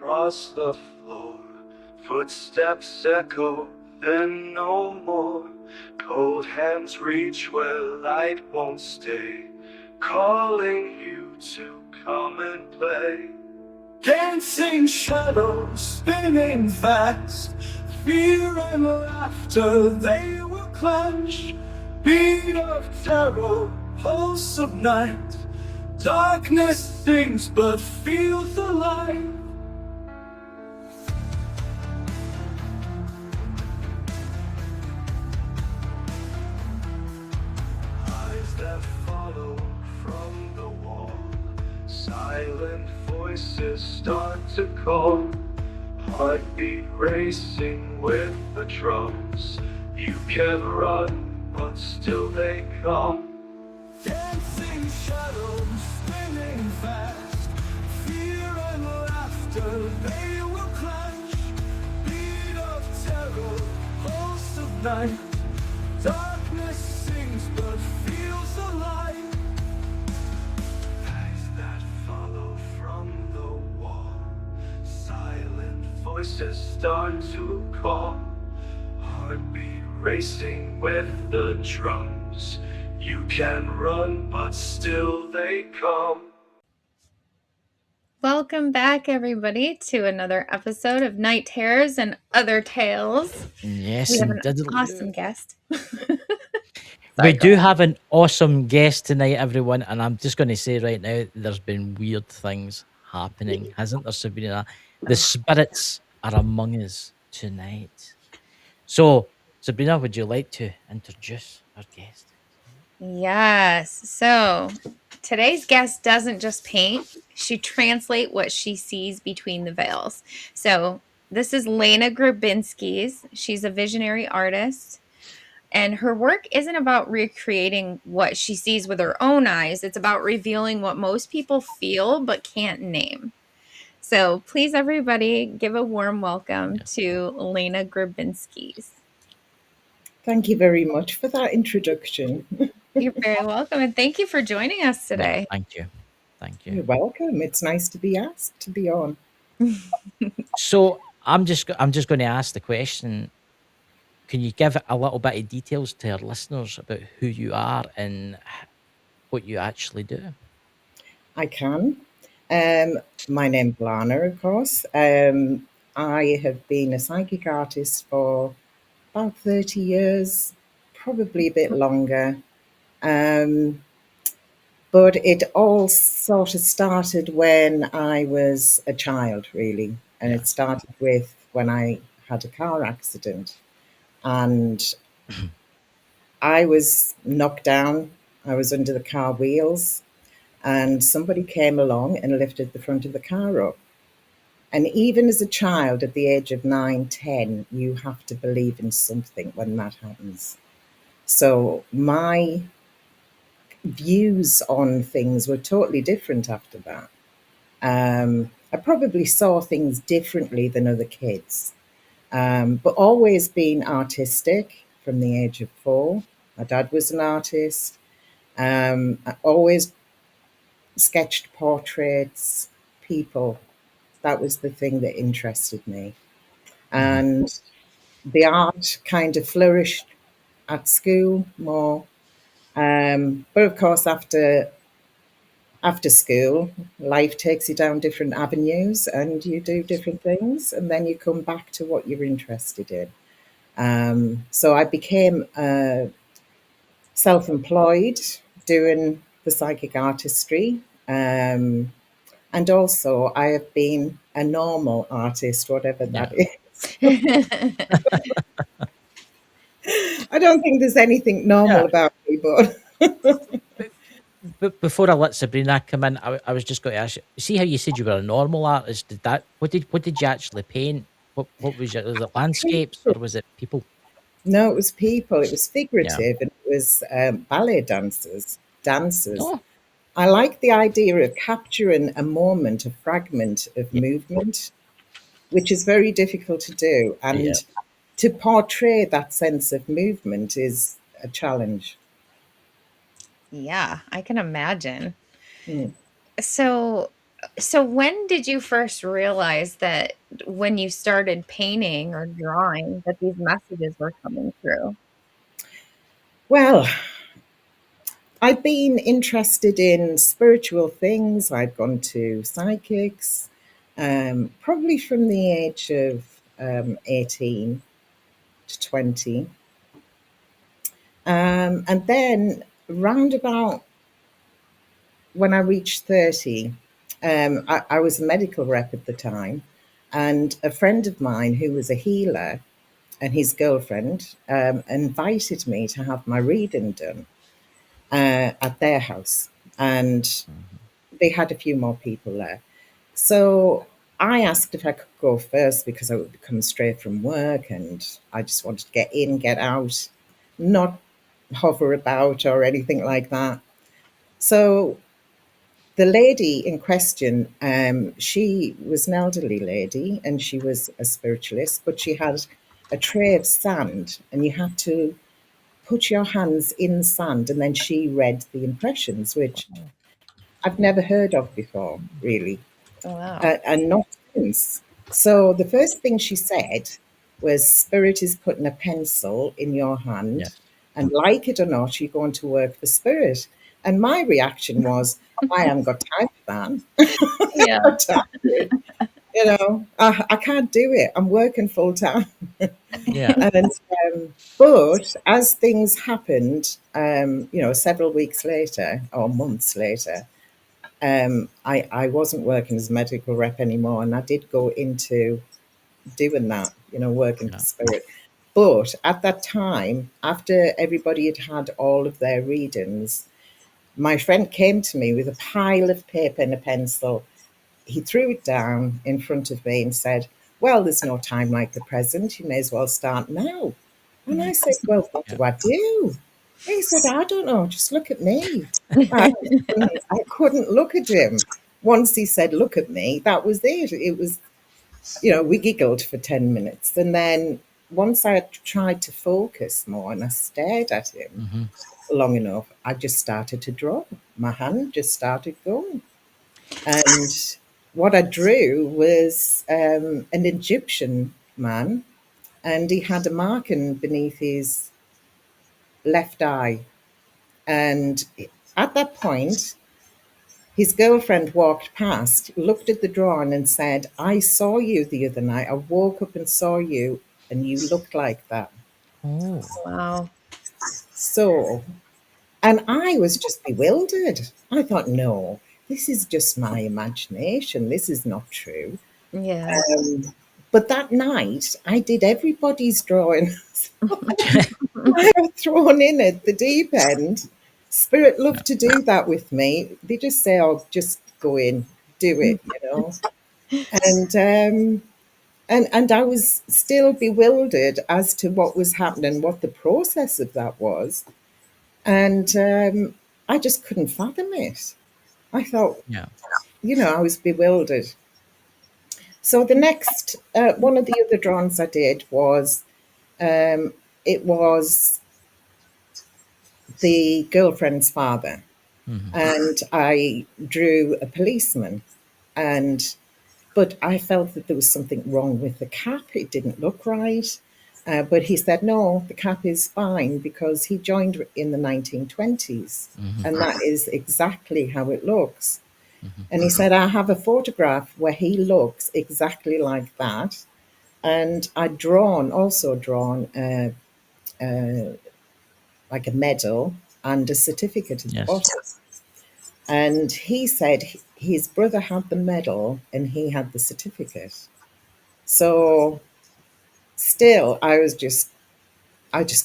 across the floor. Footsteps echo, then no more. Cold hands reach where light won't stay, calling you to come and play. Dancing shadows spinning fast, fear and laughter they will clash. Beat of terror, pulse of night. Darkness sings but feels alive. Eyes that follow from the wall. Silent voices start to call. Heartbeat racing with the drums. You can run, but still they come. Dancing shadows spinning fast. Fear and laughter, they will clash. Beat of terror, pulse of night. Darkness sings but feels alive. Eyes that follow from the wall. Silent voices start to call. Heartbeat racing with the drums. You can run, but still they come. Welcome back, everybody, to another episode of Night Terrors and Other Tales. Yes, We have an indeed. awesome guest. We do have an awesome guest tonight, everyone, and I'm just going to say right now, there's been weird things happening, hasn't there, Sabrina? The spirits are among us tonight. So, Sabrina, would you like to introduce our guest? Yes. So today's guest doesn't just paint, she translates what she sees between the veils. So this is Lana Grabinskis. She's a visionary artist. And her work isn't about recreating what she sees with her own eyes. It's about revealing what most people feel but can't name. So please, everybody, give a warm welcome to Lana Grabinskis. Thank you very much for that introduction. You're very welcome. And thank you for joining us today. Yeah, thank you. Thank you. You're welcome. It's nice to be asked to be on. So, I'm just going to ask the question. Can you give a little bit of details to our listeners about who you are and what you actually do? I can. My name's Lana, of course. I have been a psychic artist for about 30 years, probably a bit longer. But it all sort of started when I was a child, really. And it started with when I had a car accident. And I was knocked down. I was under the car wheels. And somebody came along and lifted the front of the car up. And even as a child at the age of 9, 10, you have to believe in something when that happens. So my views on things were totally different after that. I probably saw things differently than other kids, but always been artistic from the age of 4. My dad was an artist. I always sketched portraits, people. That was the thing that interested me. And the art kind of flourished at school more. But of course, after school, life takes you down different avenues and you do different things, and then you come back to what you're interested in. So I became self-employed doing the psychic artistry. And also I have been a normal artist, whatever that is. I don't think there's anything normal about me, But before I let Sabrina come in, I was just going to ask you. See how you said you were a normal artist? What did you actually paint? What was it? Was it landscapes or was it people? No, it was people. It was figurative, and it was ballet dancers. Oh. I like the idea of capturing a moment, a fragment of movement, which is very difficult to do. And to portray that sense of movement is a challenge. Yeah, I can imagine. So So when did you first realize that when you started painting or drawing that these messages were coming through? Well, I've been interested in spiritual things. I've gone to psychics, probably from the age of 18 to 20. And then round about when I reached 30, I was a medical rep at the time, and a friend of mine who was a healer and his girlfriend invited me to have my reading done at their house. And they had a few more people there. So I asked if I could go first because I would come straight from work and I just wanted to get in, get out, not hover about or anything like that. So the lady in question, she was an elderly lady and she was a spiritualist, but she had a tray of sand and you had to put your hands in sand and then she read the impressions, which I've never heard of before, really, Wow. and not since. So the first thing she said was, Spirit is putting a pencil in your hand, Yes. and like it or not, you're going to work for Spirit. And my reaction was, I haven't got time for that. Yeah. Got time for it. You know, I can't do it. I'm working full time. Yeah. And but as things happened, several weeks later or months later, I wasn't working as a medical rep anymore, and I did go into doing that, working for Yeah. Spirit. But at that time, after everybody had had all of their readings, my friend came to me with a pile of paper and a pencil. He threw it down in front of me and said, well, there's no time like the present. You may as well start now. And I said, well, what Yeah. do I do? He said, I don't know. Just look at me. I couldn't look at him. Once he said, look at me, that was it. It was, we giggled for 10 minutes. And then once I tried to focus more and I stared at him long enough, I just started to draw. My hand just started going. And what I drew was an Egyptian man, and he had a marking beneath his left eye. And at that point, his girlfriend walked past, looked at the drawing, and said, I saw you the other night. I woke up and saw you, and you looked like that. Oh. Wow. So, and I was just bewildered. I thought, no, this is just my imagination. This is not true. Yeah. But that night, I did everybody's drawing. I got thrown in at the deep end. Spirit love to do that with me. They just say, "Oh, just go in, do it," And I was still bewildered as to what was happening, what the process of that was, and I just couldn't fathom it. I thought, Yeah. I was bewildered. So the next one of the other drawings I did was it was the girlfriend's father, and I drew a policeman, and but I felt that there was something wrong with the cap. It didn't look right. But he said, no, the cap is fine because he joined in the 1920s, and that is exactly how it looks. And he said, I have a photograph where he looks exactly like that. And I'd also drawn like a medal and a certificate at the Yes. bottom. And he said his brother had the medal and he had the certificate. So still, I just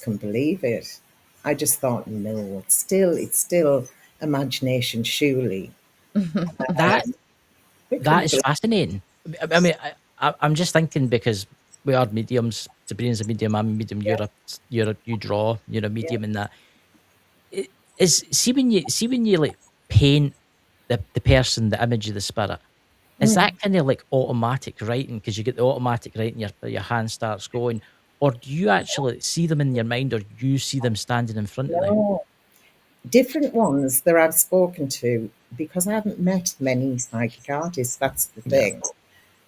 couldn't believe it. I just thought, no, it's still imagination, surely. That We that couldn't is believe. fascinating. I mean, I'm just thinking because we are mediums. Sabrina's a medium. I'm a medium. You draw. You're a medium in that. It is see when you like paint the person, the image of the spirit. Is Mm, that kind of like automatic writing? Because you get the automatic writing, your hand starts going, or do you actually see them in your mind, or you see them standing in front of you? no, different ones that I've spoken to because I haven't met many psychic artists. That's the Yeah.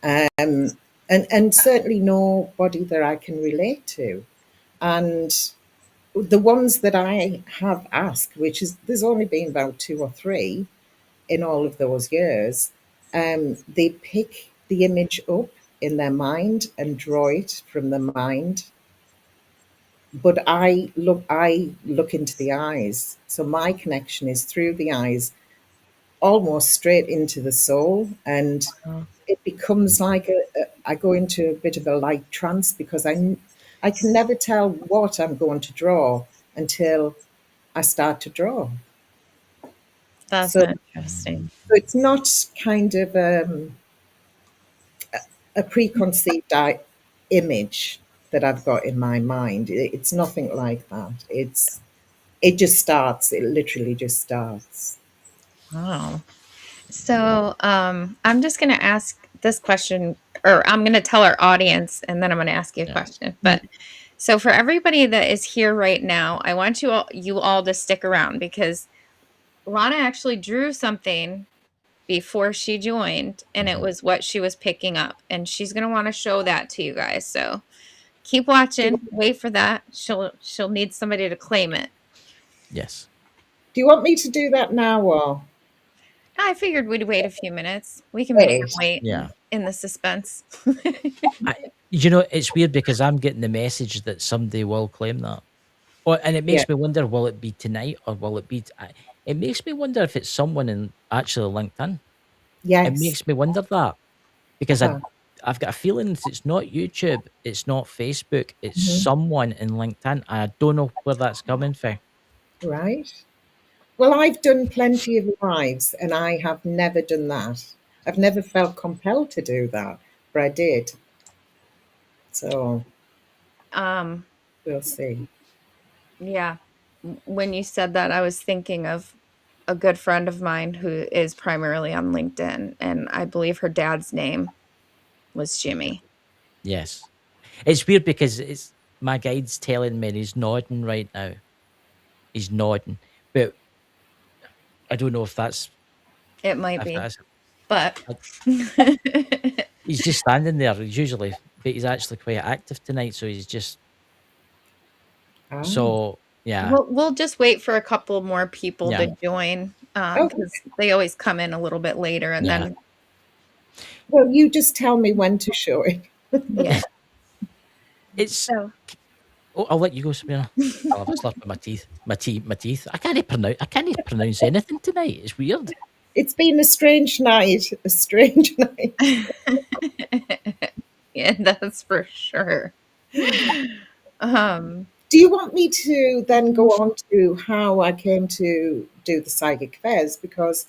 thing. And certainly nobody that I can relate to. And the ones that I have asked, which is there's only been about 2 or 3 in all of those years, they pick the image up in their mind and draw it from the mind. But I look into the eyes. So my connection is through the eyes, almost straight into the soul, and Oh, it becomes like I go into a bit of a light trance because I can never tell what I'm going to draw until I start to draw. that's So, interesting. so it's not kind of a preconceived image that I've got in my mind. It's nothing like that. It just starts. It literally just starts. Wow. So I'm just going to ask this question, or I'm going to tell our audience, and then I'm going to ask you a Yeah. question. But so for everybody that is here right now, I want you all to stick around because Lana actually drew something before she joined, and it was what she was picking up, and she's going to want to show that to you guys. So keep watching. Wait for that. She'll need somebody to claim it. Yes. Do you want me to do that now or I figured we'd wait a few minutes. We can make them wait? wait Yeah. in the suspense. It's weird because I'm getting the message that somebody will claim that. And it Yeah. makes me wonder, will it be tonight or will it be? It makes me wonder if it's someone in actually LinkedIn. It Yes. makes me wonder that because Uh-huh. I've got a feeling that it's not YouTube, it's not Facebook, it's Mhm. someone in LinkedIn. I don't know where that's coming from. Right. Well, I've done plenty of lives and I have never done that. I've never felt compelled to do that, but I did. So um, we'll see. yeah. When you said that, I was thinking of a good friend of mine who is primarily on LinkedIn, and I believe her dad's name was Jimmy. Yes, it's weird because it's my guide's telling me and he's nodding right now. He's nodding, but I don't know It might if be, that's. but I- He's just standing there. He's usually, but he's actually quite active tonight. So he's just Ah. so yeah, we'll just wait for a couple more people yeah, to join, Oh, because they always come in a little bit later, and yeah. then well, you just tell me when to show it. yeah. It's. So Oh, I'll let you go, Sabrina. I'll have a slurp of my teeth. My teeth. I can't pronounce anything tonight. It's weird. It's been a strange night, a strange night. yeah, that's for sure. Um, Do you want me to then go on to how I came to do the psychic fairs? Because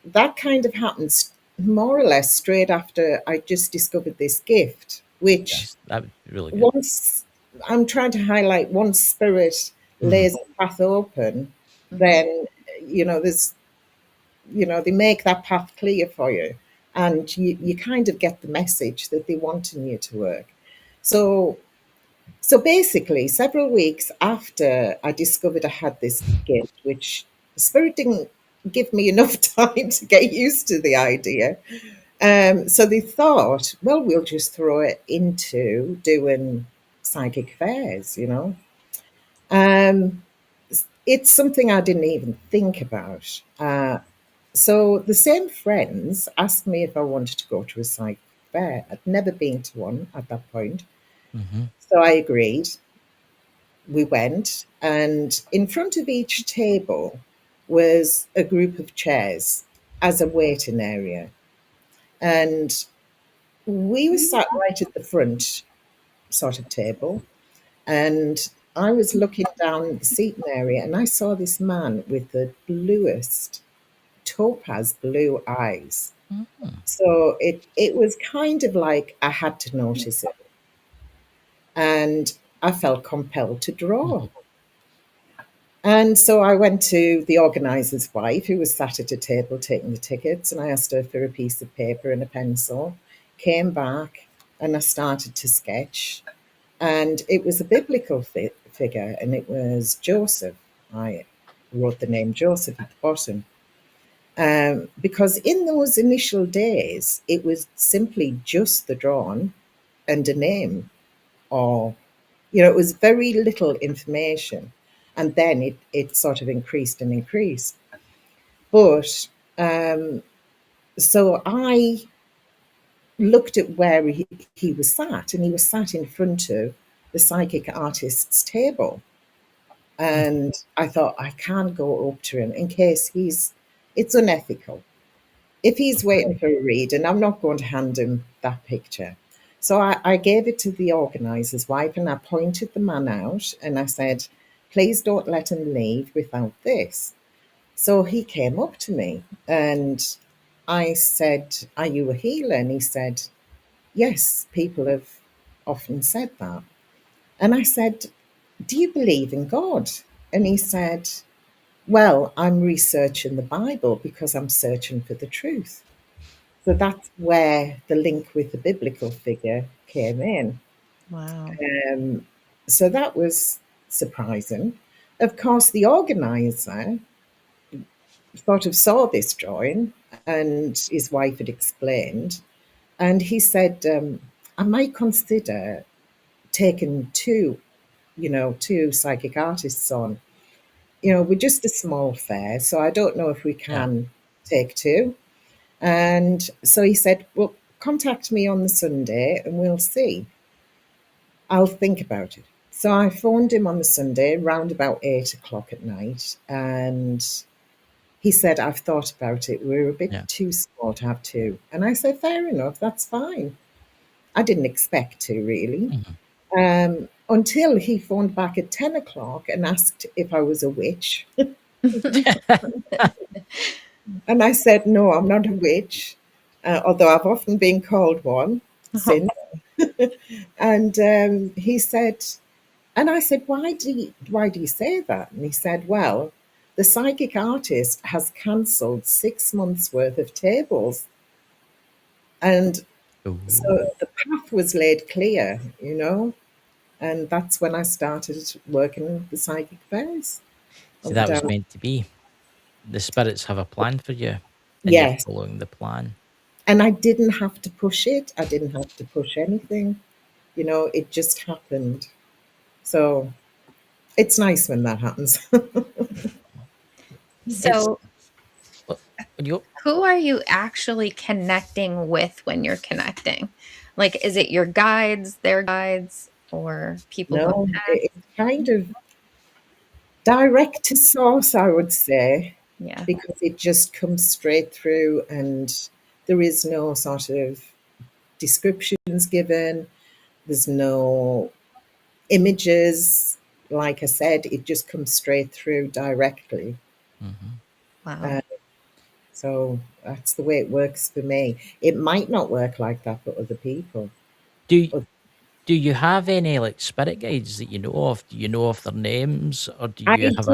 that kind of happens more or less straight after I just discovered this gift, which Yes, that would be really good. once I'm trying to highlight, once spirit Mhm. lays a path open, mhm. then there's they make that path clear for you, and you kind of get the message that they want in you to work. So so basically, several weeks after I discovered I had this gift, which spirit didn't give me enough time to get used to the idea. So they thought, well, we'll just throw it into doing psychic fairs. Um, it's something I didn't even think about. So the same friends asked me if I wanted to go to a psychic fair. I'd never been to one at that point. Mhm. So I agreed. We went, and in front of each table was a group of chairs as a waiting area. And we were sat right at the front sort of table. And I was looking down the seating area and I saw this man with the bluest topaz blue eyes. Mhm. So it was kind of like I had to notice it. And I felt compelled to draw. Mhm. And so I went to the organiser's wife, who was sat at a table taking the tickets, and I asked her for a piece of paper and a pencil. Came back, and I started to sketch. And it was a biblical figure, and it was Joseph. I wrote the name Joseph at the bottom. Because in those initial days, it was simply just the drawing and a name, or, it was very little information. And then it sort of increased and increased. But so I looked at where he was sat, and he was sat in front of the psychic artist's table. And I thought, I can't go up to him in case it's unethical. If he's waiting for a read, and I'm not going to hand him that picture. So I gave it to the organiser's wife, and I pointed the man out, and I said, please don't let him leave without this. So he came up to me, and I said, are you a healer? And he said, yes, people have often said that. And I said, do you believe in God? And he said, well, I'm researching the Bible because I'm searching for the truth. So that's where the link with the biblical figure came in. Wow. So that was surprising. Of course, the organizer sort of saw this drawing, and his wife had explained, and he said, I might consider taking two psychic artists on. We're just a small fair, so I don't know if we can take two. And so he said, well, contact me on the Sunday and we'll see. I'll think about it. So I phoned him on the Sunday round about 8 o'clock at night, and he said, I've thought about it. We're a bit too small to have two. And I said, fair enough, that's fine. I didn't expect to, really. Until he phoned back at 10 o'clock and asked if I was a witch. And I said, no, I'm not a witch, although I've often been called one since. And he said, and I said, why do you say that? And he said, well, the psychic artist has cancelled 6 months worth of tables. And so the path was laid clear, and that's when I started working the psychic fairs. So that was meant to be. The spirits have a plan for you, and you're Yes. following the plan. And I didn't have to push it. I didn't have to push anything. It just happened. So it's nice when that happens. So, You who are you actually connecting with when you're connecting? Like, is it your guides, their guides, or people who No, it's kind of direct to source, I would say, because it just comes straight through, and there is no sort of descriptions given. There's no images. Like I said, it just comes straight through directly. Wow. So that's the way it works for me. It might not work like that for other people. Do you have any like spirit guides that you know of? Do you know of their names, or do you have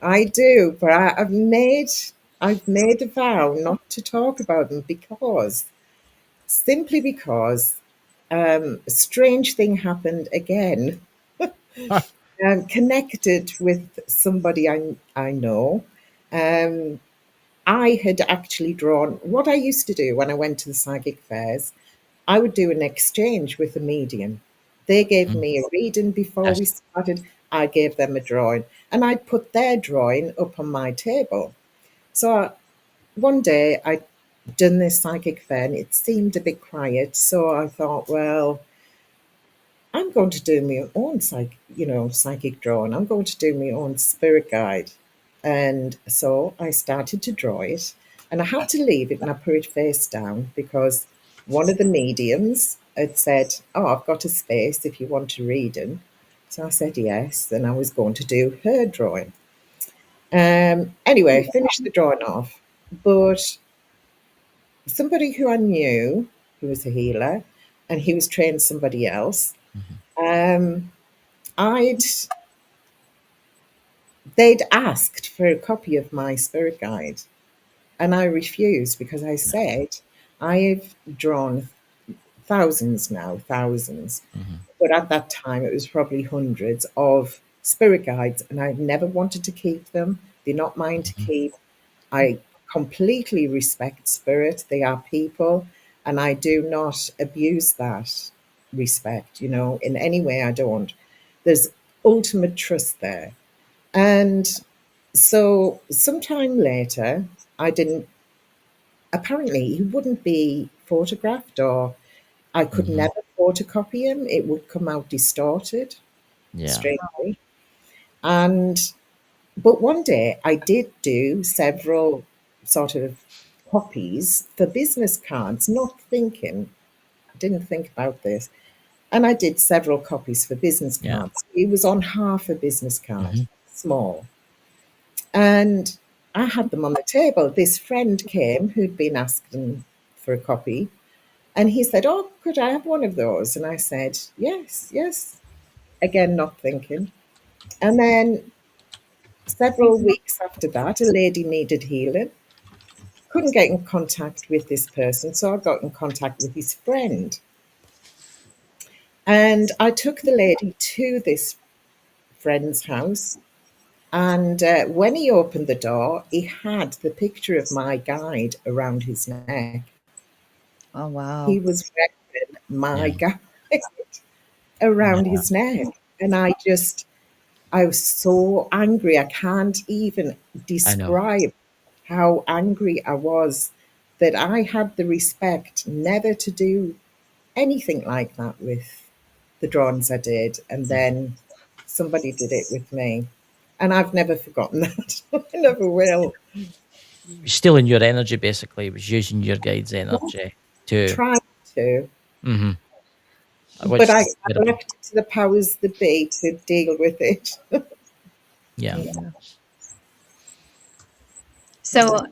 I do, but I've made a vow not to talk about them simply because a strange thing happened again. Connected with somebody I know. I had actually drawn what I used to do when I went to the psychic fairs. I would do an exchange with a medium. They gave me a reading before we started. I gave them a drawing, and I'd put their drawing up on my table. So one day I'd done this psychic fair, and it seemed a bit quiet. So I thought, well, I'm going to do my own psychic drawing. I'm going to do my own spirit guide. And so I started to draw it, and I had to leave it and I put it face down because one of the mediums had said, oh, I've got a space if you want to read them. So I said yes, and I was going to do her drawing. Anyway, I finished the drawing off, but somebody who I knew, who was a healer, and he was trained somebody else, they'd asked for a copy of my spirit guide, and I refused because I said, I've drawn thousands, but at that time it was probably hundreds of spirit guides, and I never wanted to keep them. They're not mine to keep. I completely respect spirit. They are people, and I do not abuse that respect, in any way. I don't. There's ultimate trust there. And so sometime later, I didn't, apparently, he wouldn't be photographed, or I could Mhm. never photocopy him. It would come out distorted, Yeah. strangely. And but one day I did do several sort of copies for business cards, not thinking, didn't think about this. And I did several copies for business Yeah. cards. It was on half a business card, Mhm. small. And I had them on the table. This friend came who'd been asking for a copy, and he said, "Oh, could I have one of those?" And I said, "Yes, yes." Again, not thinking. And then several weeks after that, a lady needed healing. Couldn't get in contact with this person, so I got in contact with his friend. And I took the lady to this friend's house. And when he opened the door, he had the picture of my guide around his neck. Oh, He wow. was wearing my Yeah. guide around Yeah. his neck. And I was so angry. I can't even I know. describe how angry I was that I had the respect never to do anything like that with the drawings I did. And Mhm. then somebody did it with me. And I've never forgotten that. I never will. Stealing your energy, basically. It was using your guide's energy to. Try to. Mhm. But Which I is terrible. left it to the powers that be to deal with it. Yeah. Yeah. So,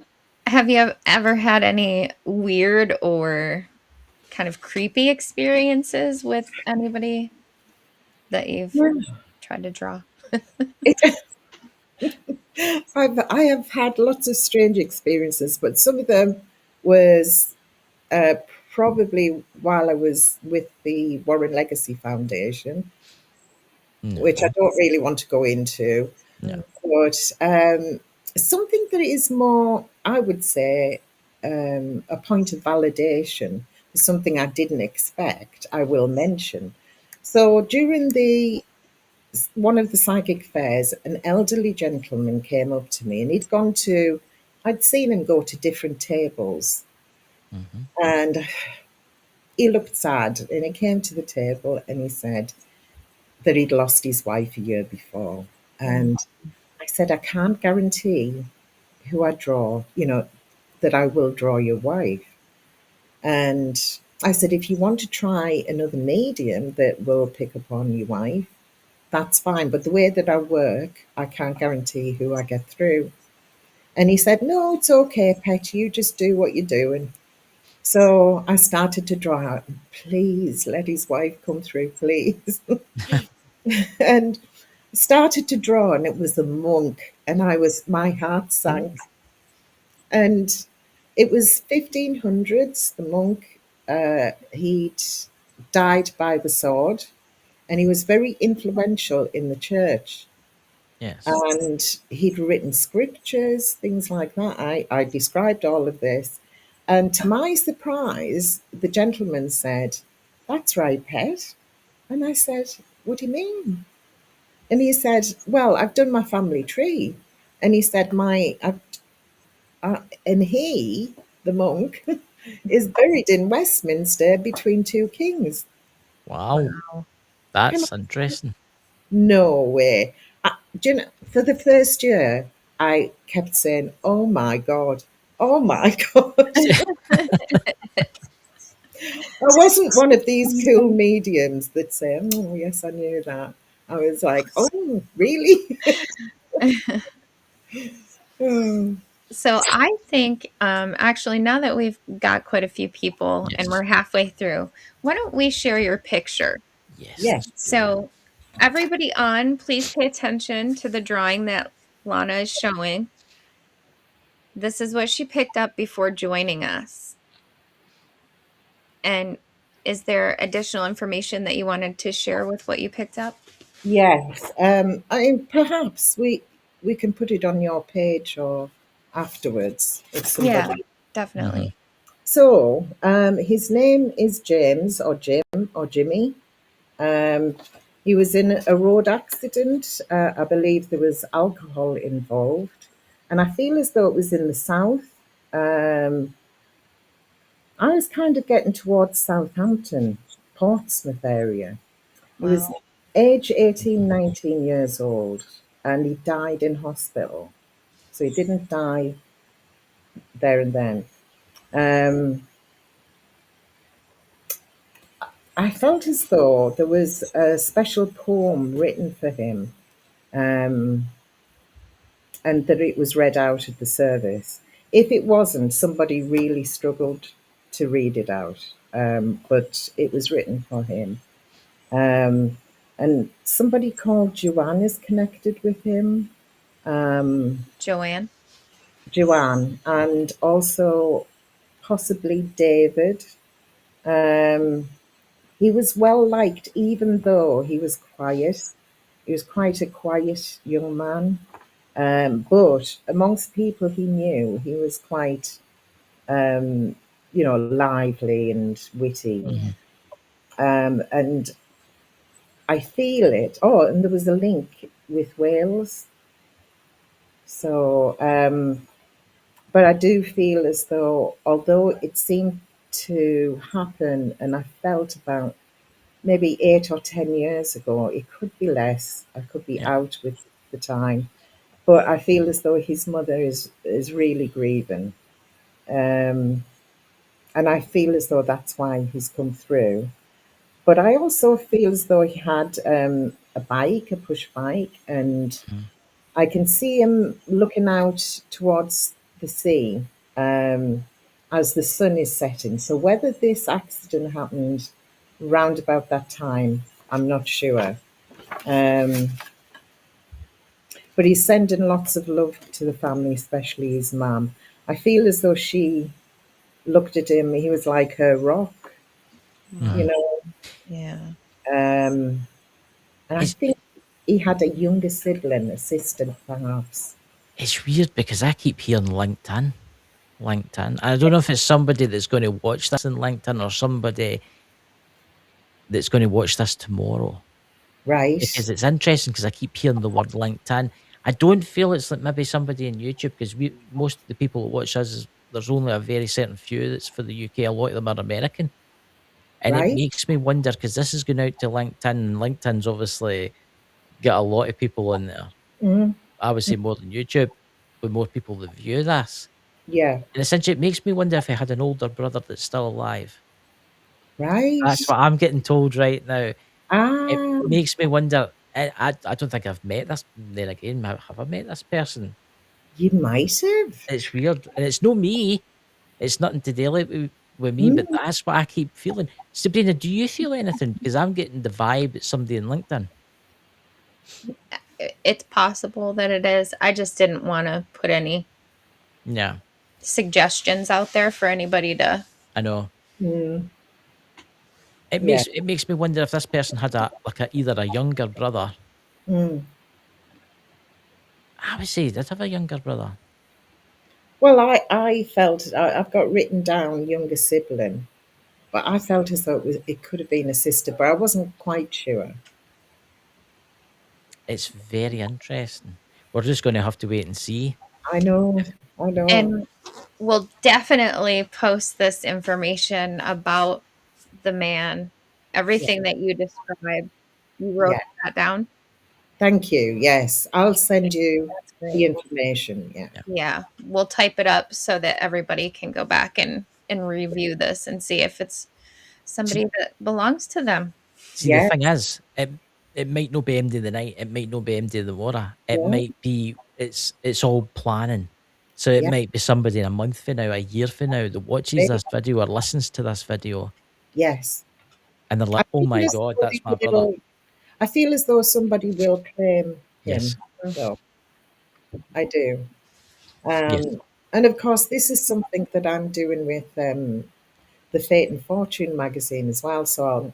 have you ever had any weird or kind of creepy experiences with anybody that you've tried to draw? It, I have had lots of strange experiences, but some of them was uh, probably while I was with the Warren Legacy Foundation, which I No. don't really want to go into. No. But something that is more, I would say, a point of validation, something I didn't expect, I will mention. So during the one of the psychic fairs, an elderly gentleman came up to me, and I'd seen him go to different tables, Mhm. and he looked sad. And he came to the table and he said that he'd lost his wife a year before. Mm. And I said, I can't guarantee who I draw, that I will draw your wife. And I said, if you want to try another medium that will pick up on your wife, that's fine. But the way that I work, I can't guarantee who I get through. And he said, no, it's okay, Pet. You just do what you're doing. So I started to draw out, please let his wife come through, please. And started to draw, and it was a monk. And my heart sank. And it was 1500s. The monk, he'd died by the sword, and he was very influential in the church. Yes. And he'd written scriptures, things like that. I described all of this. And to my surprise, the gentleman said, that's right, Pet. And I said, what do you mean? And he said, well, I've done my family tree. And he said, and he, the monk, is buried in Westminster between two kings. Wow. Wow. And I That's said, interesting. no way. Do you know, for the first year, I kept saying, oh my God, oh my God. I wasn't one of these cool mediums that say, oh, yes, I knew that. I was like, oh, really? Oh, So I think actually now that we've got quite a few people and Yes. we're halfway through, why don't we share your picture? Yes, yes. let's do that. So everybody on, please pay attention to the drawing that Lana is showing. This is what she picked up before joining us. And is there additional information that you wanted to share with what you picked up? Yes. Perhaps we can put it on your page, or afterwards if Yeah, somebody. definitely. So his name is James or Jim or Jimmy. He was in a road accident. I believe there was alcohol involved, and I feel as though it was in the south. Um, I was kind of getting towards Southampton, Portsmouth area. He was Wow. age 18, 19 years old, and he died in hospital. So he didn't die there and then. Um, I felt as though there was a special poem written for him, um, and that it was read out at the service. If it wasn't, somebody really struggled to read it out, but it was written for him. Um, and somebody called Joanne is connected with him, Joanne. Joanne, and also possibly David. Um, he was well liked, even though he was quiet. He was quite a quiet young man. But amongst people he knew, he was quite, lively and witty. And I feel it. Oh, and there was a link with Wales. So, but I do feel as though, although it seemed to happen, and I felt about maybe 8 or 10 years ago, it could be less. I could be Yeah. out with the time, but I feel as though his mother is really grieving, um, and I feel as though that's why he's come through. But I also feel as though he had a bike, a push bike, and I can see him looking out towards the sea um, as the sun is setting. So whether this accident happened round about that time, I'm not sure. Um, but he's sending lots of love to the family, especially his mum. I feel as though she looked at him, he was like her rock, you Wow. know. Yeah. And I It's think he had a younger sibling, a sister perhaps. it's weird because I keep hearing LinkedIn. LinkedIn. I don't know if it's somebody that's going to watch this in LinkedIn or somebody that's going to watch this tomorrow. Right, Because it's interesting because I keep hearing the word LinkedIn. I don't feel it's like maybe somebody in YouTube because we most of the people that watch us there's only a very certain few that's for the UK. A lot of them are American. And it right. makes me wonder because this is going out to LinkedIn, and LinkedIn's obviously got a lot of people in there. Mm, I would say more than YouTube, with more people that view this. yeah, And essentially, it makes me wonder if I had an older brother that's still alive. right. That's what I'm getting told right now. It Ah, makes me wonder. I don't think I've met this. Then again, have I met this person? you might have. It's weird, and it's no me. It's nothing to do with me, but Mm, that's what I keep feeling. Sabrina, do you feel anything? Because I'm getting the vibe it's somebody in LinkedIn. It's possible that it is. I just didn't want to put any Yeah, suggestions out there for anybody to. I know. mm, It yeah. makes me wonder if this person had either a younger brother. Mm. I would say did have a younger brother. Well, I felt I've got written down younger sibling, but I felt as though it could have been a sister, but I wasn't quite sure. It's very interesting. We're just going to have to wait and see. I know, I know. And we'll definitely post this information about the man, Yeah, everything that you described. You wrote yeah. that down? Thank you. Yes, I'll send you That's the great. information. Yeah, Yeah. Yeah, we'll type it up so that everybody can go back and review this and see if it's See, somebody that belongs to them. the yeah, thing is, it might not be end of the night. It might not be end of the water. It yeah, might be it's all planning. So it yeah. might be somebody in a month from now, a year from now, that watches this video or listens to this video, Yes. and they're I like, "Oh feel my as god, though that's my they brother." will. I feel as though somebody will claim Yes. him. So I do. Yes. And of course, this is something that I'm doing with the Fate and Fortune magazine as well. So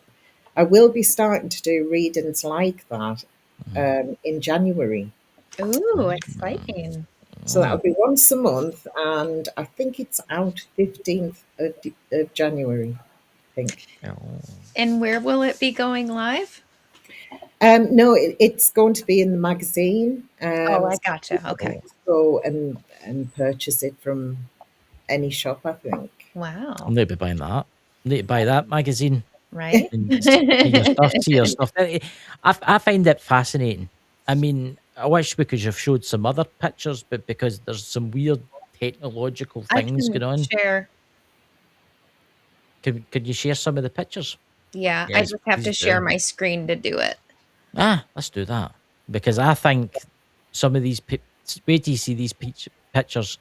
I will be starting to do readings like that Mhm. in January. Ooh, Mm. exciting. So that'll be once a month, and I think it's out 15th of January, I think. Oh. And where will it be going live? No, it's going to be in the magazine. Oh, I So gotcha. Okay. go and purchase it from any shop, I think. I Wow. need to be buying that. I need to buy that magazine Right? and see your stuff. See your stuff. I find it fascinating. I mean, I wish we could have showed some other pictures, but because there's some weird technological I things can going on, share. could you share some of the pictures? Yeah, I Yes, just have please to share do. my screen to do it. Let's do that because I think some of these. Wait till you see these pictures.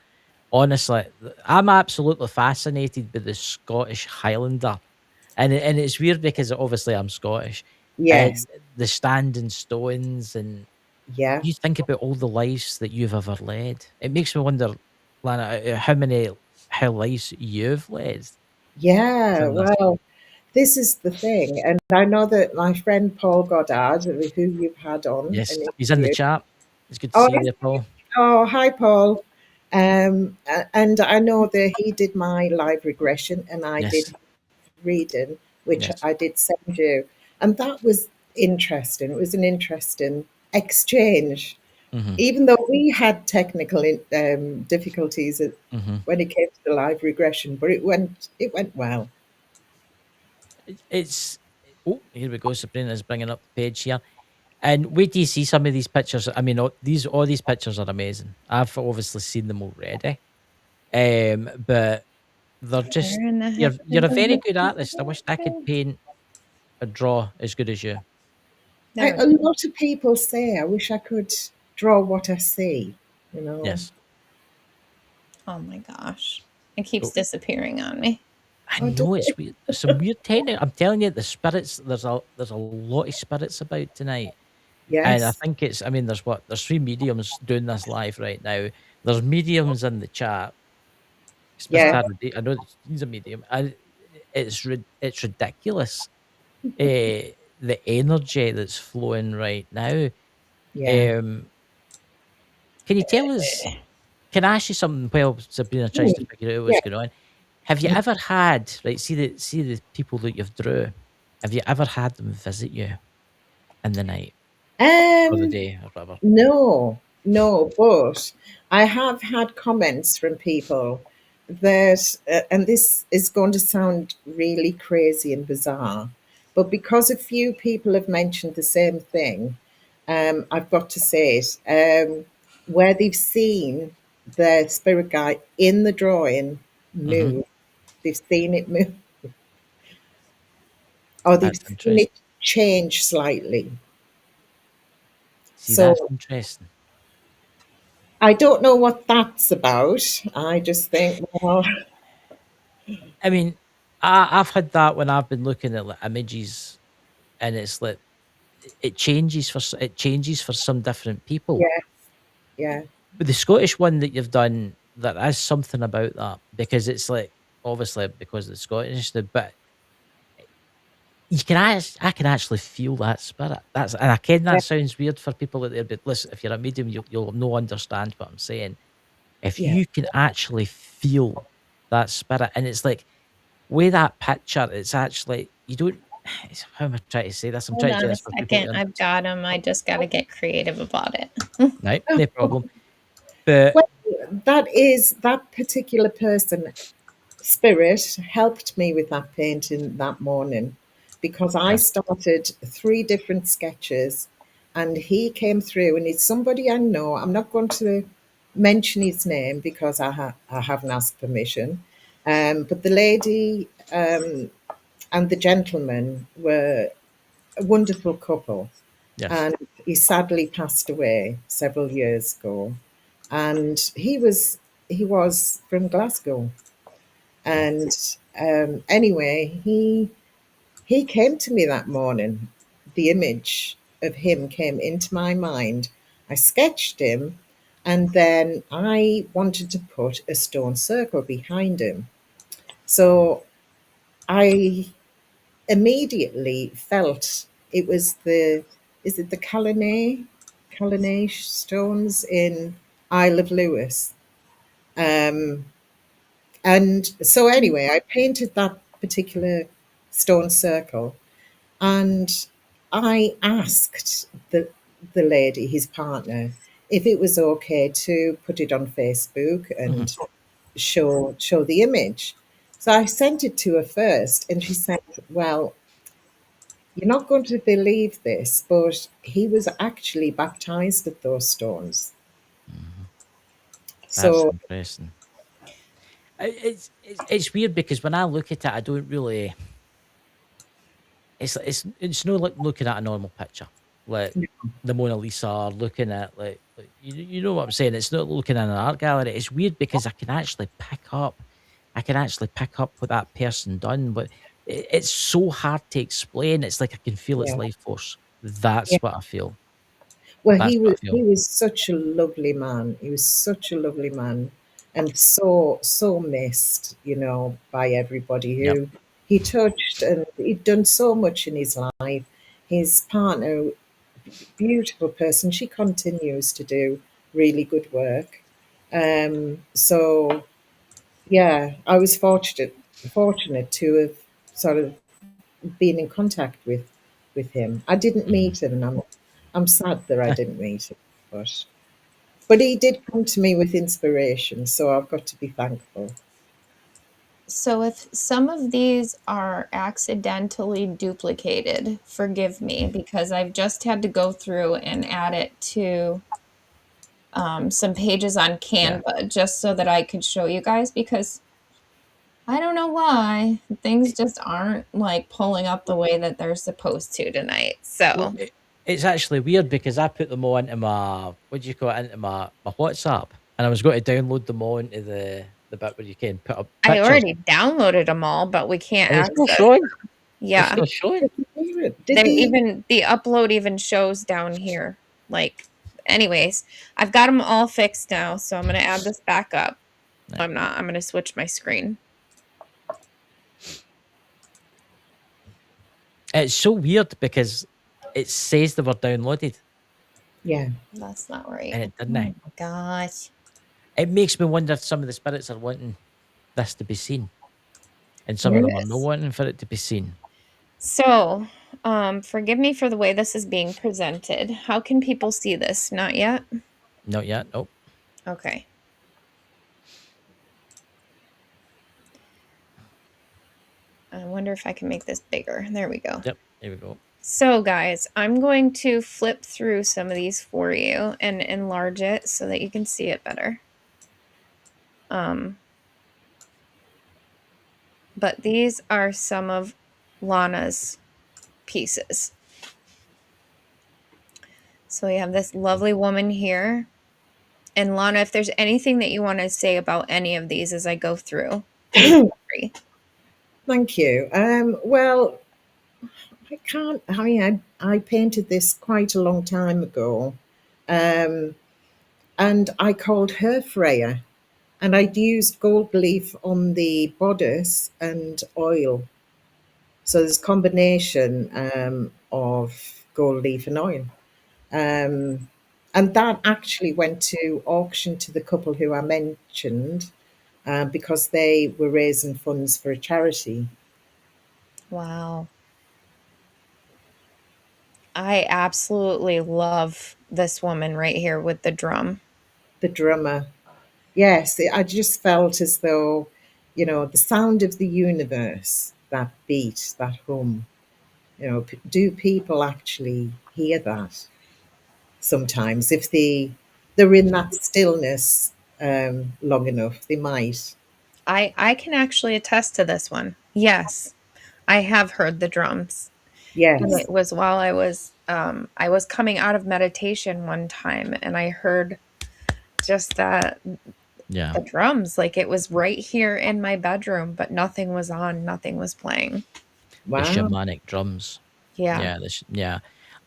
Honestly, I'm absolutely fascinated by the Scottish Highlander, and it's weird because obviously I'm Scottish, and Yes, the standing stones, and yeah, you think about all the lives that you've ever led. It makes me wonder, Lana, how lives you've led. yeah. From this. Well, this is the thing, and I know that my friend Paul Goddard, who you've had on Yes, an he's in the interview. chat. It's good to Oh, see you there, Paul. oh, hi, Paul. And I know that he did my live regression, and I did Yes, his reading, which yes. I did send you, and that was interesting. It was an interesting exchange, Hmm. even though we had technical difficulties Hmm. when it came to the live regression, but it went well. It's oh, here we go. Sabrina is bringing up the page here. And wait till you see some of these pictures. I mean, all these pictures are amazing. I've obviously seen them already, but they're just Where in the heck you're is a very the good artist. I wish I could paint or draw as good as you. There we A go. lot of people say, I wish I could draw what I see, you know. Yes. Oh my gosh. It keeps Oh, disappearing on me. I Oh, know it's weird. There's some weird technique. I'm telling you, the spirits. There's a lot of spirits about tonight, and I yes, think it's. I mean, there's three mediums doing this live right now. There's mediums in the chat. Miss yeah, Tara, I know that he's a medium. It's ridiculous. The energy that's flowing right now. yeah. Um, can you tell us? Can I ask you something while Sabrina tries to Mm, figure out yeah. what's going on? Have you ever had right? See the people that you've drew. Have you ever had them visit you in the night or the Um, day or whatever? no, no, but I have had comments from people that, and this is going to sound really crazy and bizarre, but because a few people have mentioned the same thing, I've got to say it, where they've seen the spirit guide in the drawing Hmm. move, they've seen it move, or they've That's seen it interesting. change slightly. See, that's So interesting. I don't know what that's about. I just think, well, I mean, I've had that when I've been looking at like images, and it's like it changes for some different people. yeah, yeah, But the Scottish one that you've done, there is something about that because it's like obviously because of the Scottish, but I can actually feel that spirit. And I ken yeah, that sounds weird for people out there, but listen, if you're a medium, you'll no understand what I'm saying. If yeah. you can actually feel that spirit, and it's like with that picture, it's actually you don't. How am I trying to say this? I'm Hold trying to do on a this for people to second. I've got them. I just got to get creative about it. right, no problem. But Well, that particular person spirit helped me with that painting that morning because I yeah, started three different sketches and he came through and it's somebody I know. I'm not going to mention his name because I haven't asked permission. But the lady and the gentleman were a wonderful couple. yes, And he sadly passed away several years ago. And he was from Glasgow. yeah, And anyway, he came to me that morning. The image of him came into my mind. I sketched him, and then I wanted to put a stone circle behind him. So I immediately felt it was the is it the Calais stones in Isle of Lewis. Um, and so anyway, I painted that particular stone circle, and I asked the lady, his partner, if it was okay to put it on Facebook Mhm. and show the image. So I sent it to her first, and she said, "Well, you're not going to believe this, but he was actually baptized at those stones." Mhm. That's So interesting. It's weird because when I look at it, I don't really. It's no like looking at a normal picture, like the Mona Lisa, or looking at like you know what I'm saying. It's not looking at an art gallery. It's weird because I can actually pick up what that person done, but it's so hard to explain. It's like I can feel its yeah, life force. yeah. That's what I feel. Well, That's what I he feel. was such a lovely man. He was such a lovely man, and so missed, by everybody Yep. who he touched, and he'd done so much in his life. His partner, beautiful person, she continues to do really good work. So yeah, I was fortunate to have sort of been in contact with him. I didn't Mhm. meet him, and I'm sad that I didn't meet him, but he did come to me with inspiration, so I've got to be thankful. So if some of these are accidentally duplicated, forgive me because I've just had to go through and add it to some pages on Yeah. Canva just so that I could show you guys because I don't know why things just aren't like pulling up the way that they're supposed to tonight. Well, So it's actually weird because I put them all into my what do you call it, into my WhatsApp, and I was going to download them all into the bit where you can put up I pictures, already downloaded them all, but we can't and it's still access. showing. It's Yeah. still showing. Did They he? even the upload even shows down here. Like anyways, I've got them all fixed now, so I'm going to add this back up. Right. I'm not. I'm going to switch my screen. It's so weird because it says they were downloaded, Yeah. That's not right. and it Oh didn't. my gosh. It makes me wonder if some of the spirits are wanting this to be seen, and some of them are not Yes. wanting for it to be seen. So, forgive me for the way this is being presented. How can people see this? Not yet? Not yet. Nope. Okay. I wonder if I can make this bigger. There we go. Yep. Here we go. So, guys, I'm going to flip through some of these for you and enlarge it so that you can see it better. But these are some of Lana's pieces. So we have this lovely woman here. And Lana, if there's anything that you want to say about any of these as I go through, please feel free. Thank you. Well, I can't. I mean, I painted this quite a long time ago, um, and I called her Freya, and I'd used gold leaf on the bodice and oil. So there's a combination of gold leaf and oil. Um, and that actually went to auction to the couple who I mentioned because they were raising funds for a charity. Wow. I absolutely love this woman right here with the drum. The drummer, yes, I just felt as though, the sound of the universe, that beat, that hum, do people actually hear that sometimes? If they're in that stillness long enough, they might. I can actually attest to this one. Yes, I have heard the drums. And Yes, it was while I was coming out of meditation one time and I heard just that Yeah. the drums like it was right here in my bedroom, but nothing was on, nothing was playing. The wow, shamanic drums. Yeah. Yeah, yeah.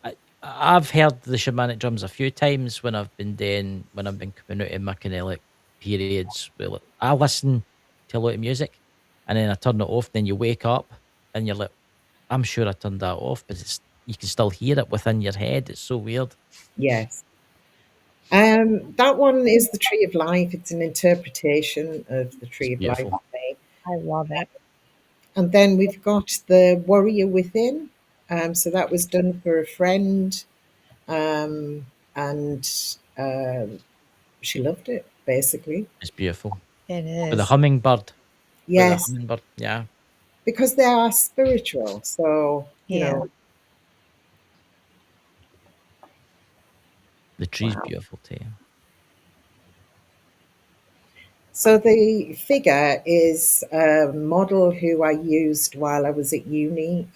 I, I've heard the shamanic drums a few times when I've been coming out in my kind of like periods. Where like, I listen to a lot of music, and then I turn it off. Then you wake up, and you're like, I'm sure I turned that off, but you can still hear it within your head. It's so weird. yes. That one is the Tree of Life. It's an interpretation of the It's Tree of Life. beautiful. I love it. And then we've got the Warrior Within. So that was done for a friend, um, and she loved it, basically. It's beautiful. It With the is. hummingbird. With the Yes, hummingbird. Yeah. because they are spiritual. So, Yeah. The tree's Wow. beautiful too. So the figure is a model who I used while I was at uni.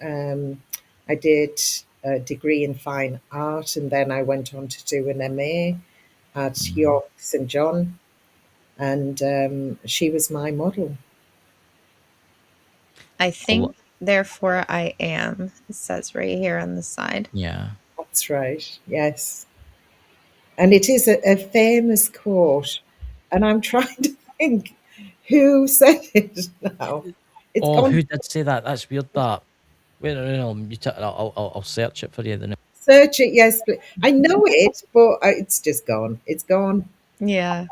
I did a degree in fine art, and then I went on to do an MA at Mm. York St John, and she was my model. I A lo- think, therefore I am. It says right here on the side. Yeah. That's right, yes. And it is a famous quote, and I'm trying to think who said it now. It's Oh, gone. who did say that? That's weird. That. Wait, no, I'll search it for you. Then. Search it, yes, please. I know it, but it's just gone. It's gone. Yeah.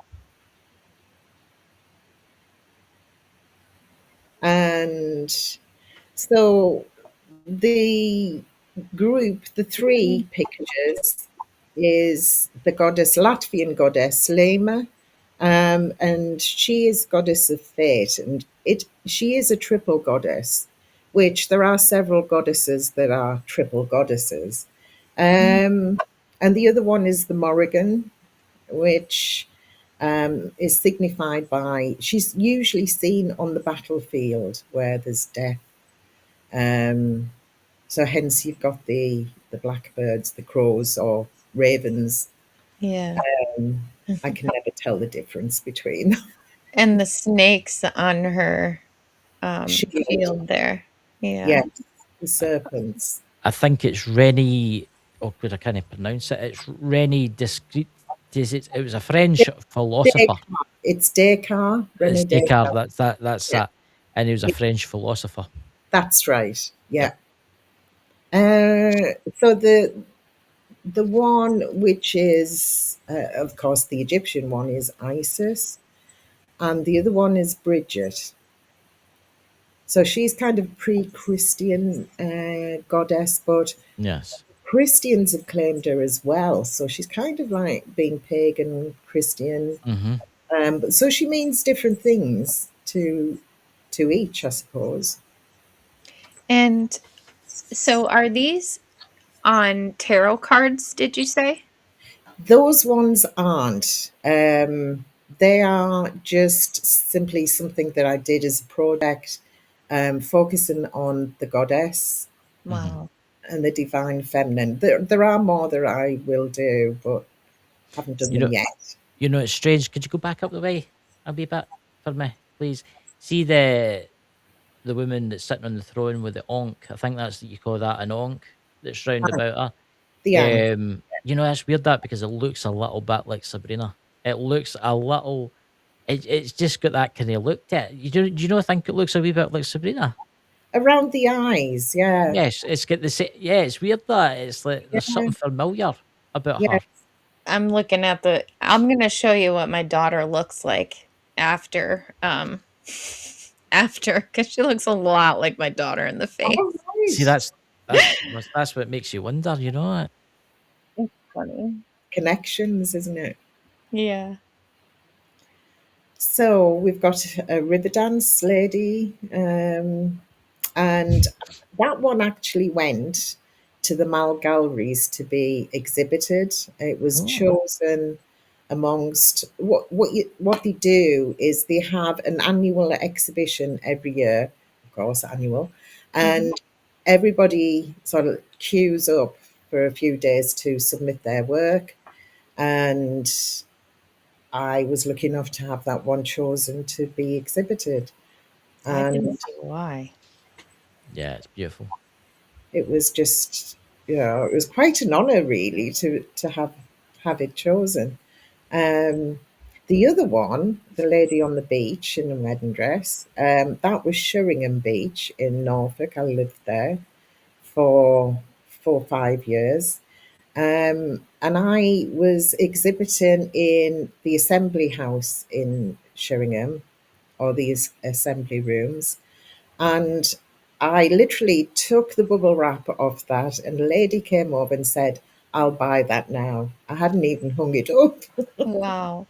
And so the group, the three pictures, is the goddess, Latvian goddess Lema, and she is goddess of fate, and she is a triple goddess, which there are several goddesses that are triple goddesses. And the other one is the Morrigan, which is signified by, she's usually seen on the battlefield where there's death. Um, so hence you've got the blackbirds, the crows, or ravens. Yeah. I can never tell the difference between And the snakes on her shield. field there. Yeah. Yes, the serpents. I think it's Rennie. Oh, good, I can't pronounce it. It's Rennie Discrete. It was a French philosopher. It's Descartes, It's René Descartes. Descartes. That's Yeah, that. And he was a French philosopher. that's right. Yep. Yeah. So the one which is, of course, the Egyptian one is Isis, and the other one is Bridget. So she's kind of pre-Christian goddess, but Yes. Christians have claimed her as well. So she's kind of like being pagan Christian. Mm-hmm. But so she means different things to each, I suppose. And so are these on tarot cards, did you say? Those ones aren't. They are just simply something that I did as a project, focusing on the goddess Mm-hmm. Wow. and the divine feminine. There are more that I will do, but haven't done You them know, yet. it's strange. Could you go back up the way a wee bit for me, please? See the woman that's sitting on the throne with the onk. I think that's you call that an onk that's round Ah, about her. the Ankh. That's weird that because it looks a little bit like Sabrina. It looks a little. It's just got that kind of look to it. Do you know? I think it looks a wee bit like Sabrina. Around the eyes, yeah. Yes, it's got the same. Yeah, it's weird that it's like there's Yeah, something familiar about yeah. her. I'm looking at I'm going to show you what my daughter looks like after after, cuz she looks a lot like my daughter in the face. All See, right. that's what makes you wonder. You know. It's funny. Connections, isn't it? Yeah. So we've got a river dance lady, and that one actually went to the Mal Galleries to be exhibited. It was Oh. chosen amongst what they do is they have an annual exhibition every year, of course, annual, and everybody sort of queues up for a few days to submit their work. And I was lucky enough to have that one chosen to be exhibited. I can And see why. Yeah, it's beautiful. it was just, it was quite an honor really to have it chosen. Um, the other one, the lady on the beach in a wedding dress, that was Sheringham Beach in Norfolk. I lived there for 4 or 5 years. And I was exhibiting in the Assembly House in Sheringham, or these assembly rooms. And I literally took the bubble wrap off that, and a lady came over and said, "I'll buy that now." I hadn't even hung it up. Wow.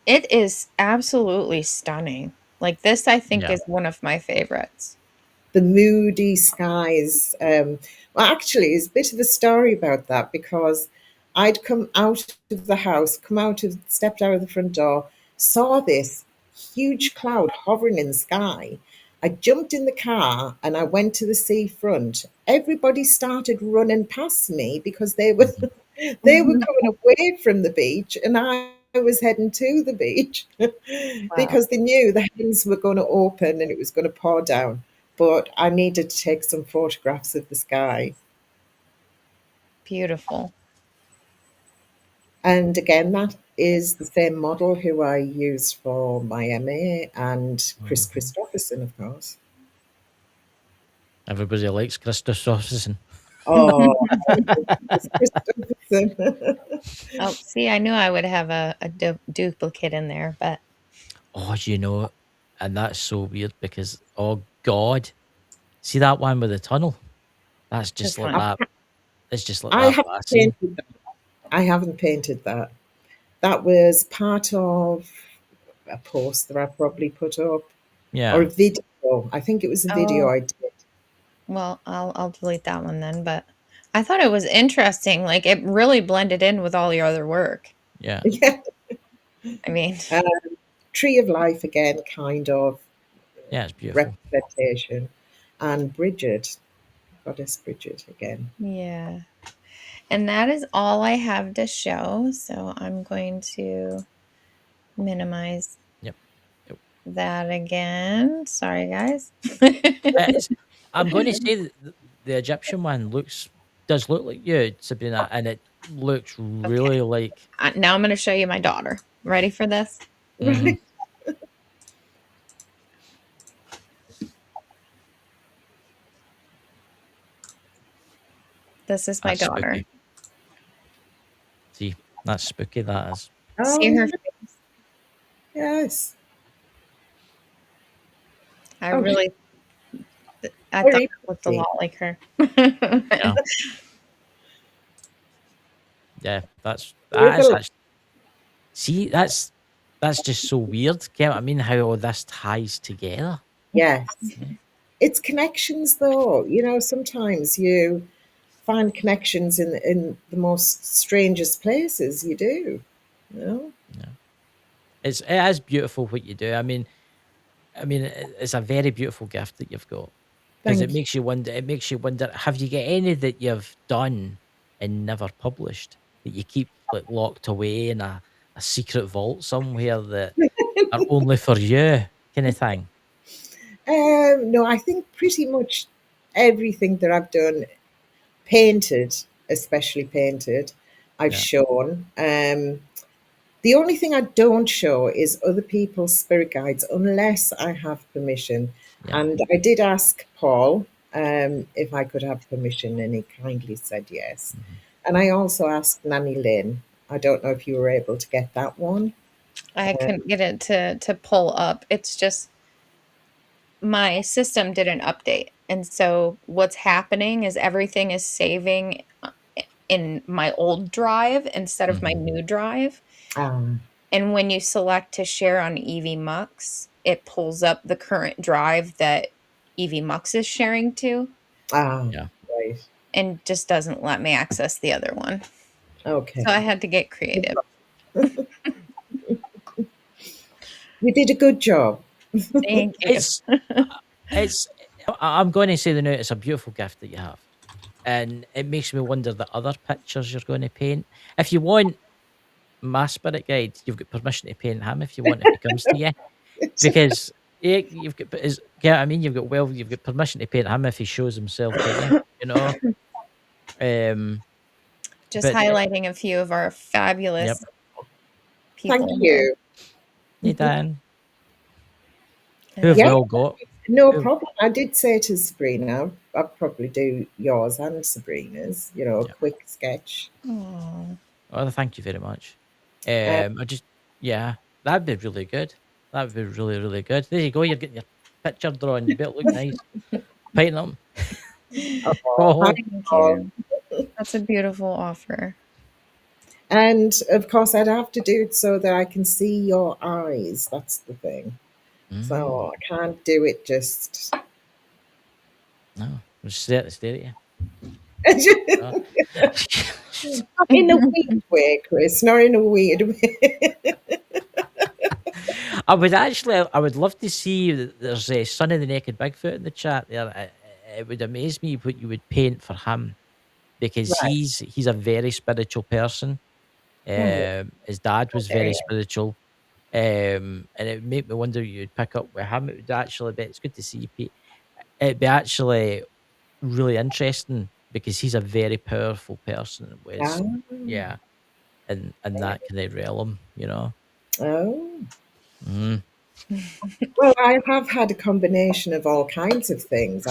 It is absolutely stunning. Like this, I think, Yeah. is one of my favorites. The moody skies. Well, actually, it's a bit of a story about that, because I'd come out of the house, stepped out of the front door, saw this huge cloud hovering in the sky. I jumped in the car and I went to the seafront. Everybody started running past me because they were Mhm. they were coming away from the beach, and I was heading to the beach Wow. because they knew the heavens were going to open and it was going to pour down. But I needed to take some photographs of the sky. Beautiful. And again, that is the same model who I used for my MA, and Chris Mhm. Christopherson, of course. Everybody likes Christopherson. Oh, Chris Christopherson. Oh, see, I knew I would have a duplicate in there, but Oh, and that's so weird because, oh God, see that one with the tunnel? That's just this like one. that. It's just like I that haven't basin. painted that. I haven't painted that. That was part of a post that I probably put up, or a Yeah. video. I think it was a video Oh, I did. well, I'll delete that one then, but I thought it was interesting. Like it really blended in with all your other work. Yeah. Yeah. I mean, Tree of Life again, kind of Yeah. It's beautiful. representation. And Bridget, Goddess Bridget again. yeah. And that is all I have to show. So I'm going to minimize Yep. Yep. that again. Sorry, guys. It's, I'm going to say that the Egyptian one does look like you, Sabrina, and it looks Okay. really like. Now I'm going to show you my daughter. Ready for this? Mhm. Right. This is my That's daughter. spooky. See, that's spooky. That is. See Oh, her? yeah, yes. I Oh, really, I thought very it looked a pretty. lot like her. Yeah. Yeah. There is That's a, actually. See, that's just so weird. Get what I mean? How all this ties together. yes. Yeah. It's connections, though. Sometimes you find connections in the most strangest places. You do. You know? Yeah. It is beautiful what you do. It's a very beautiful gift that you've got because it Thank you. makes you wonder. It makes you wonder. Have you got any that you've done and never published that you keep like locked away in a secret vault somewhere that are only for you, kind of thing? No, I think pretty much everything that I've done, painted, especially painted, I've Yeah. shown. The only thing I don't show is other people's spirit guides unless I have permission. Yeah. And I did ask Paul if I could have permission, and he kindly said yes. Mhm. And I also asked Nanny Lynn. I don't know if you were able to get that one. I couldn't get it to pull up. It's just my system didn't update. And so what's happening is everything is saving in my old drive instead of my Mhm. new drive. Ah, And when you select to share on EV Mux, it pulls up the current drive that EV Mux is sharing to ah, Yeah. right. and just doesn't let me access the other one. Okay. So I had to get creative. You did a good job. Thank you. It's it's. I'm going to say the note. It's a beautiful gift that you have, and it makes me wonder the other pictures you're going to paint. If you want my spirit guide, you've got permission to paint him if you want, if he comes to you. Because you've got you've got permission to paint him if he shows himself to you, you know. Um Just but highlighting a few of our yep. fabulous Thank people here. you. Hey Dan. Who And have then we Yeah, all got? No Cool. problem. I did say to Sabrina, I'd probably do yours and Sabrina's, a Yeah. quick sketch. Oh, Oh, thank you very much. Uh, I just, yeah, that'd be really good. That'd be really, really good. There you go. You're getting your picture drawn. You better look nice. Paint them. oh, hi, Oh, thank Paul. you. That's a beautiful offer. And of course, I'd have to do it so that I can see your eyes. That's the thing. mm, So I can't do it just. no, just stare at you. Not Uh, in a weird way, Chris. Not in a weird way. I would love to see. There's a Son of the Naked Bigfoot in the chat there. It would amaze me what you would paint for him because Right. he's a very spiritual person. Oh, His dad was very okay. spiritual. And it would make me wonder you'd pick up with him. It would actually be. It's good to see you, Pete. It'd be actually really interesting because he's a very powerful person with, Ah, yeah, and that kind of realm, you know. oh. Mm, Well, I have had a combination of all kinds of things.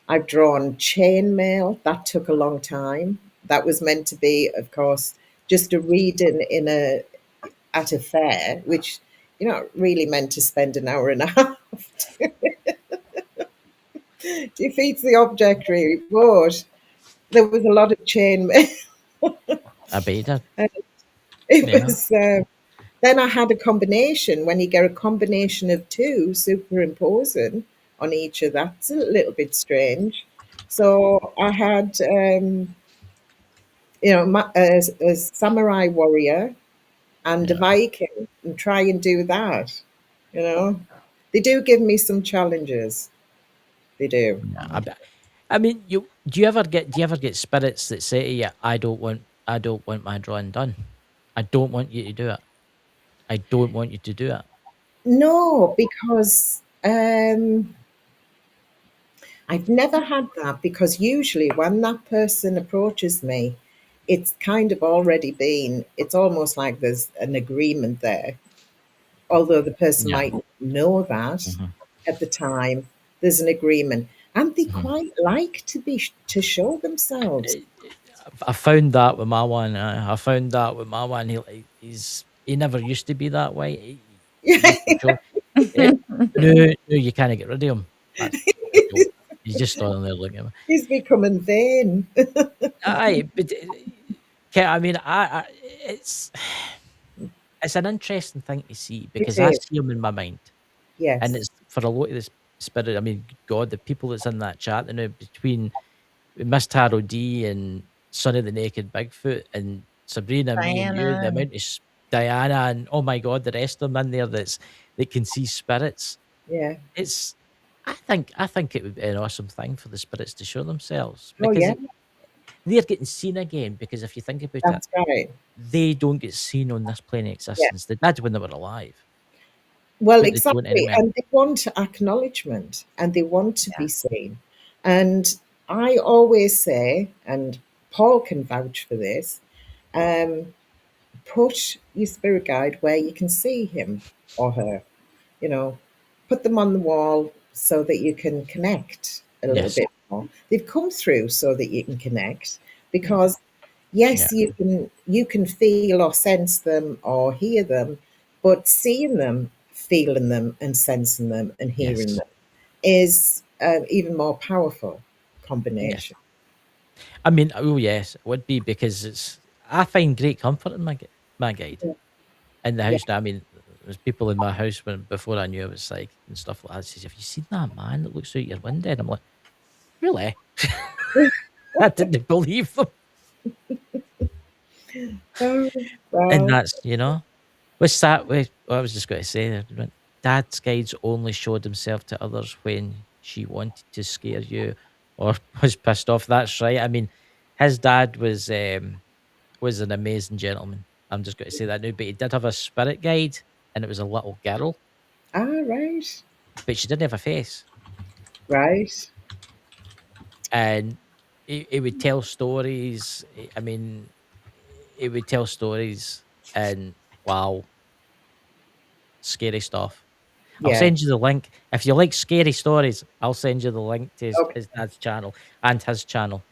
I've drawn chainmail. That took a long time. That was meant to be, of course, just a reading in a at a fair, which you're not really meant to spend an hour and a half. Defeats the object, really. But there was a lot of chainmail. I bet he did. It Yeah, was. Then I had a combination. When you get a combination of two superimposing on each other, that's a little bit strange. So I had, a samurai warrior and a yeah, Viking, and try and do that. You know, they do give me some challenges. They do. yeah. I mean, do you ever get spirits that say to you, I don't want my drawing done. I don't want you to do it. I don't want you to do it. No, because I've never had that because usually when that person approaches me, it's kind of already been, it's almost like there's an agreement there. Although the person Yeah. might not know that Hmm. at the time, there's an agreement. And they Hmm. quite like to show themselves. I found that with my one. I found that with my one. He never used to be that way. He used to show. Eh, no, no, you can't get rid of him. That's the joke. He's just standing there looking at me. He's becoming vain. Aye, but I mean, it's an interesting thing to see It because I is, see him in my mind, and yes. it's for a lot of this spirit. I mean, God, the people that's in that chat, between Miss Taro D and Son of the Naked Bigfoot and Sabrina, me and you, the Diana. amount of Diana and oh my God, the rest of them in there that can see spirits. Yeah. It's I think it would be an awesome thing for the spirits to show themselves Oh, because yeah, they're getting seen again. Because if you think about it, that's right. they don't get seen on this plane of Yeah. existence. They did when they were alive, Well, but they don't exactly. anymore. And they want acknowledgement and they want to be Yeah. seen. And I always say, and Paul can vouch for this, um, put your spirit guide where you can see him or her, you know, put them on the wall so that you can connect a little Yes. bit more. They've come through so that you can connect Yeah. because Yeah. yes, you can feel or sense them or hear them, but seeing them, feeling them, and sensing them and hearing Yes. them is an even more powerful Yes. combination. I mean, oh yes, it would be because it's. I find great comfort in my guide Yeah, in the yeah, house now. I mean, there's people in my house when before I knew it was like and stuff like that. Says, "Have you seen that man that looks out your window?" And I'm like, "Really?" I didn't believe them, oh, and well, that's what's that? Wait, I was just going to say there. Dad's guides only showed himself to others when she wanted to scare you or was pissed off. That's right. I mean, his dad was an amazing gentleman. I'm just going to say that now, but he did have a spirit guide, and it was a little girl, right, but she didn't have a face, right, and he would tell stories. I mean, he would tell stories, and wow, scary stuff. I'll Yeah. send you the link. If you like scary stories, I'll send you the link to his, Okay. his dad's channel and his channel.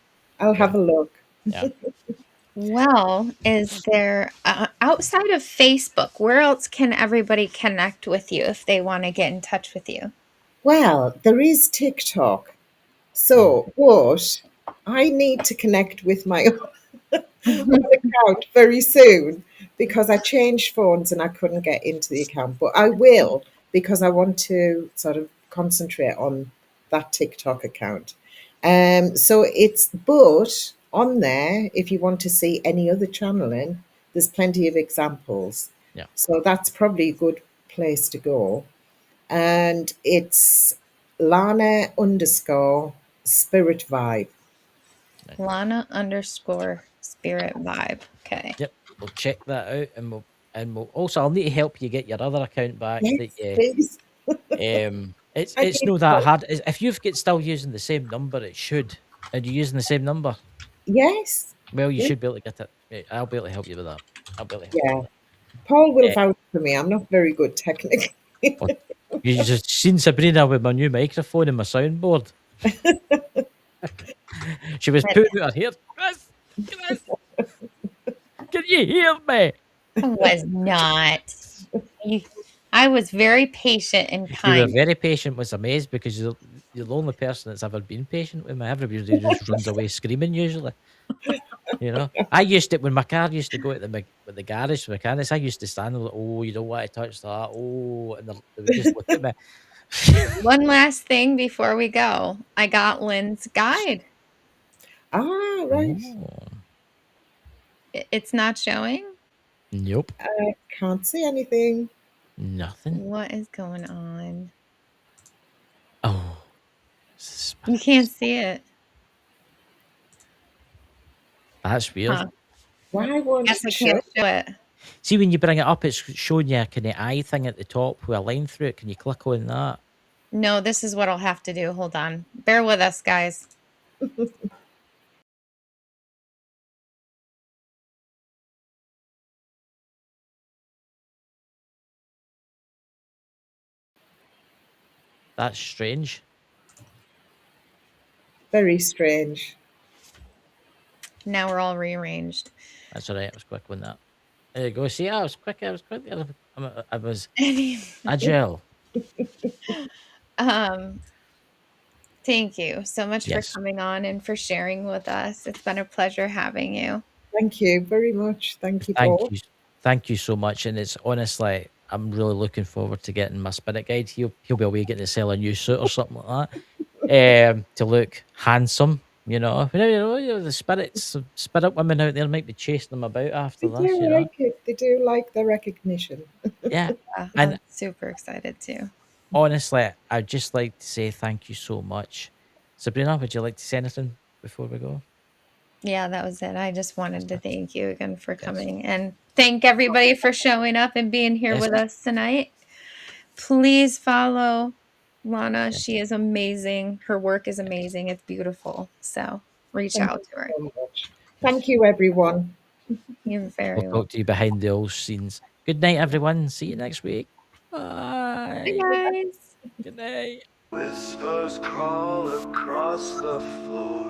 I'll Yeah. have a look. Yeah. Well, is there outside of Facebook, where else can everybody connect with you if they want to get in touch with you? Well, there is TikTok. So, but I need to connect with my own account very soon because I changed phones and I couldn't get into the account. But I will because I want to sort of concentrate on that TikTok account. So it's, but on there, if you want to see any other channeling, there's plenty of examples. Yeah. So that's probably a good place to go. And it's Lana _spirit vibe. Lana _spirit vibe. Okay. Yep. We'll check that out, and we'll also, I'll need to help you get your other account back. Yes, please. I It's need not that help. hard. If you've got still using the same number, it should. Are you using the same number? Yes. Well, you Yeah. should be able to get it. I'll be able to help you with that. I'll be able to help you Yeah. with that. Paul will Eh, vouch for me. I'm not very good technically. well, you just seen Sabrina with my new microphone and my soundboard. She was putting out her hair. Chris, can you hear me? I was not. I was very patient and You were kind. very patient. Was amazed because you're the only person that's ever been patient with me. Everybody just runs away screaming usually. You know, I used it when my car used to go at the garage for mechanics. I used to stand there like, oh, you don't want to touch that. Oh, and they would just look at me. One last thing before we go. I got Lynn's guide. Ah, right. Oh, It's not showing. nope, I can't see anything. nothing. What is going on? Oh, You can't see it. that's weird. Huh. Why won't Guess I it show? can't show it. See, when you bring it up, it's showing you a kind of eye thing at the top with a line through it. Can you click on that? No, this is what I'll have to do. Hold on. Bear with us, guys. That's strange. Very strange. Now we're all rearranged. That's all right. I was quick on that. There you go. See, I was quick. I was quick. I was agile. Thank you so much Yes. for coming on and for sharing with us. It's been a pleasure having you. Thank you very much. Thank you, Thank Paul. you. Thank you so much. And it's honestly, I'm really looking forward to getting my spirit guide. He'll be away getting to sell a new suit or something like that. To look handsome, you know. The spirit women out there might be chasing them about after They this, do you know. like it. They do like the recognition. Yeah. Yeah, And I'm super excited too. honestly, I'd just like to say thank you so much. Sabrina, would you like to say anything before we go? Yeah, that was it. I just wanted to thank you again for Yes. coming and thank everybody for showing up and being here Yes. with us tonight. Please follow Lana. She is amazing. Her work is amazing. It's beautiful. So reach Thank out you to her. so much. Thank you, everyone. You're We'll very welcome. talk to you behind the old scenes. Good night, everyone. See you next week. Bye, Bye. guys. Good night. Whispers crawl across the floor.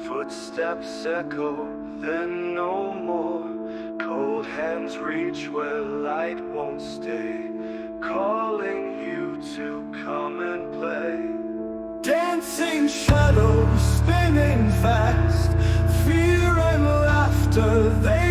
Footsteps echo, then no more. Cold hands reach where light won't stay, calling you to come and play. Dancing shadows spinning fast, fear and laughter, they